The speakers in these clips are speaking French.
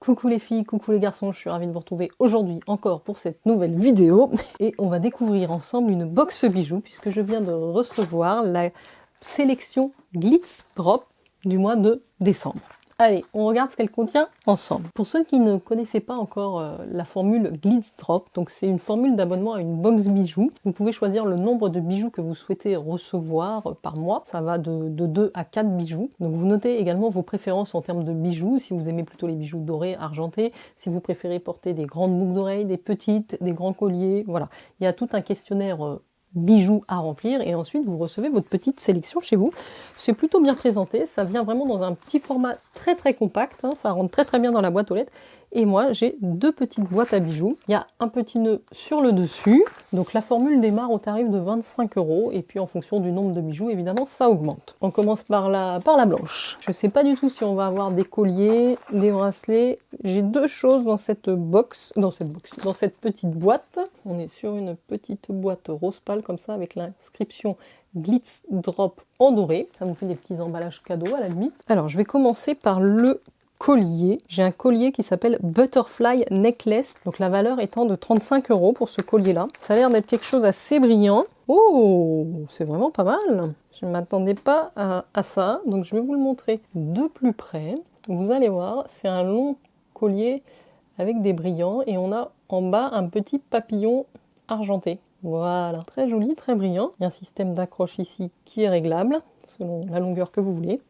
Coucou les filles, coucou les garçons, je suis ravie de vous retrouver aujourd'hui encore pour cette nouvelle vidéo. Et on va découvrir ensemble une box bijoux puisque je viens de recevoir la sélection Glitz Drop du mois de décembre. Allez, on regarde ce qu'elle contient ensemble. Pour ceux qui ne connaissaient pas encore la formule Glitz Drop, donc c'est une formule d'abonnement à une box bijoux. Vous pouvez choisir le nombre de bijoux que vous souhaitez recevoir par mois. Ça va de 2 à 4 bijoux. Donc vous notez également vos préférences en termes de bijoux, si vous aimez plutôt les bijoux dorés, argentés, si vous préférez porter des grandes boucles d'oreilles, des petites, des grands colliers, voilà. Il y a tout un questionnaire bijoux à remplir et ensuite vous recevez votre petite sélection chez vous. C'est plutôt bien présenté, ça vient vraiment dans un petit format très compact, hein, ça rentre très bien dans la boîte aux lettres. Et moi j'ai deux petites boîtes à bijoux, il y a un petit nœud sur le dessus, donc la formule démarre au tarif de 25 € et puis en fonction du nombre de bijoux évidemment ça augmente. On commence par la blanche. Je sais pas du tout si on va avoir des colliers, des bracelets. J'ai deux choses dans cette petite boîte. On est sur une petite boîte rose pâle comme ça avec l'inscription Glitz Drop en doré. Ça vous fait des petits emballages cadeaux à la limite. Alors je vais commencer par le collier. J'ai un collier qui s'appelle Butterfly Necklace, donc la valeur étant de 35 € pour ce collier là. Ça a l'air d'être quelque chose assez brillant. Oh, c'est vraiment pas mal. Je ne m'attendais pas à ça, donc je vais vous le montrer de plus près. Vous allez voir, c'est un long collier avec des brillants et on a en bas un petit papillon argenté. Voilà, très joli, très brillant. Il y a un système d'accroche ici qui est réglable selon la longueur que vous voulez.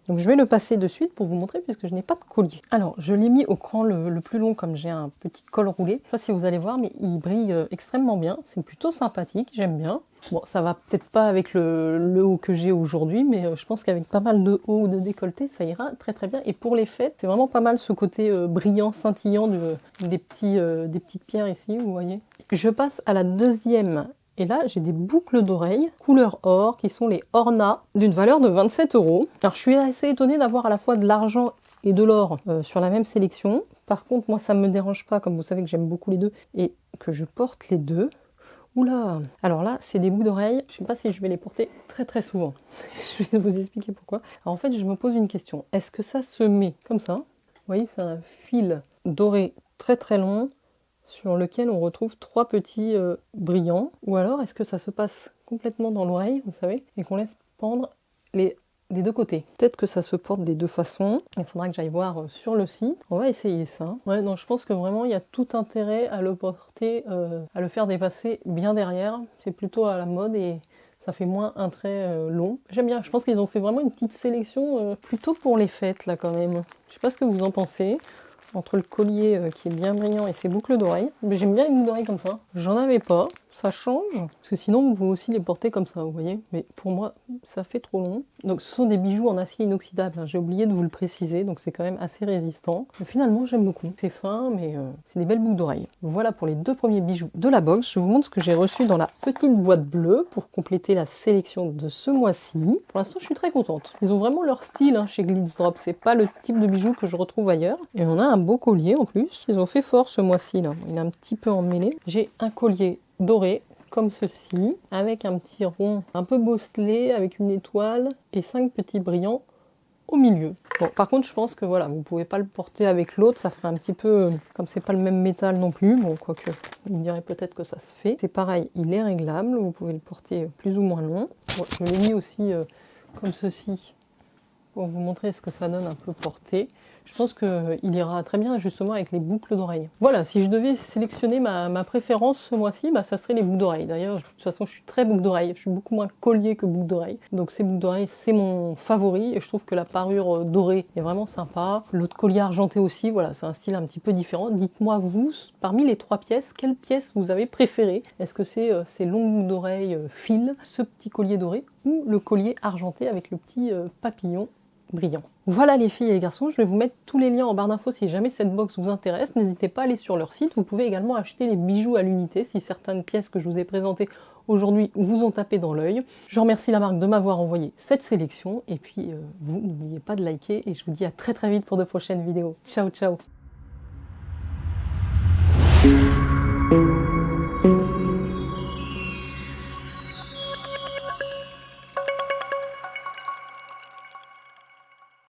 Donc je vais le passer de suite pour vous montrer puisque je n'ai pas de collier. Alors je l'ai mis au cran le plus long comme j'ai un petit col roulé. Je ne sais pas si vous allez voir mais il brille extrêmement bien. C'est plutôt sympathique, j'aime bien. Bon, ça va peut-être pas avec le haut que j'ai aujourd'hui, mais je pense qu'avec pas mal de haut ou de décolleté, ça ira très bien. Et pour les fêtes, c'est vraiment pas mal ce côté brillant, scintillant des petites pierres ici, vous voyez. Je passe à la deuxième. Et là, j'ai des boucles d'oreilles couleur or qui sont les Orna d'une valeur de 27 €. Alors, je suis assez étonnée d'avoir à la fois de l'argent et de l'or sur la même sélection. Par contre, moi, ça ne me dérange pas, comme vous savez que j'aime beaucoup les deux et que je porte les deux. Oula! Alors là, c'est des boucles d'oreilles. Je ne sais pas si je vais les porter très souvent. Je vais vous expliquer pourquoi. Alors, en fait, je me pose une question. Est-ce que ça se met comme ça? Vous voyez, c'est un fil doré très long sur lequel on retrouve trois petits brillants. Ou alors, est-ce que ça se passe complètement dans l'oreille, vous savez, et qu'on laisse pendre des deux côtés? Peut-être que ça se porte des deux façons. Il faudra que j'aille voir sur le site. On va essayer ça. Ouais, non, je pense que vraiment, il y a tout intérêt à le porter, à le faire dépasser bien derrière. C'est plutôt à la mode et ça fait moins un trait long. J'aime bien. Je pense qu'ils ont fait vraiment une petite sélection plutôt pour les fêtes, là, quand même. Je sais pas ce que vous en pensez. Entre le collier qui est bien brillant et ses boucles d'oreilles. Mais j'aime bien les boucles d'oreilles comme ça. J'en avais pas, ça change. Parce que sinon, vous pouvez aussi les porter comme ça, vous voyez. Mais pour moi, ça fait trop long. Donc ce sont des bijoux en acier inoxydable, hein. J'ai oublié de vous le préciser, donc c'est quand même assez résistant. Mais finalement, j'aime beaucoup. C'est fin, mais c'est des belles boucles d'oreilles. Voilà pour les deux premiers bijoux de la box. Je vous montre ce que j'ai reçu dans la petite boîte bleue pour compléter la sélection de ce mois-ci. Pour l'instant, je suis très contente. Ils ont vraiment leur style hein, chez Glitz Drop. C'est pas le type de bijoux que je retrouve ailleurs. Et on a un beau collier en plus. Ils ont fait fort ce mois-ci là. Il est un petit peu emmêlé. J'ai un collier doré comme ceci, avec un petit rond un peu bosselé, avec une étoile et 5 petits brillants au milieu. Bon, par contre, je pense que voilà, vous pouvez pas le porter avec l'autre, ça ferait un petit peu, comme c'est pas le même métal non plus, bon, quoique, vous me direz peut-être que ça se fait. C'est pareil, il est réglable, vous pouvez le porter plus ou moins long. Bon, je l'ai mis aussi comme ceci, pour vous montrer ce que ça donne un peu porté. Je pense qu'il ira très bien justement avec les boucles d'oreilles. Voilà, si je devais sélectionner ma préférence ce mois-ci, bah, ça serait les boucles d'oreilles. D'ailleurs, de toute façon, je suis très boucle d'oreilles. Je suis beaucoup moins collier que boucle d'oreilles. Donc ces boucles d'oreilles, c'est mon favori. Et je trouve que la parure dorée est vraiment sympa. L'autre collier argenté aussi, voilà, c'est un style un petit peu différent. Dites-moi, vous, parmi les trois pièces, quelle pièce vous avez préférée? Est-ce que c'est ces longues boucles d'oreilles fil, ce petit collier doré, ou le collier argenté avec le petit papillon brillant? Voilà les filles et les garçons, je vais vous mettre tous les liens en barre d'infos si jamais cette box vous intéresse. N'hésitez pas à aller sur leur site. Vous pouvez également acheter les bijoux à l'unité si certaines pièces que je vous ai présentées aujourd'hui vous ont tapé dans l'œil. Je remercie la marque de m'avoir envoyé cette sélection. Et puis vous, n'oubliez pas de liker et je vous dis à très vite pour de prochaines vidéos. Ciao ciao.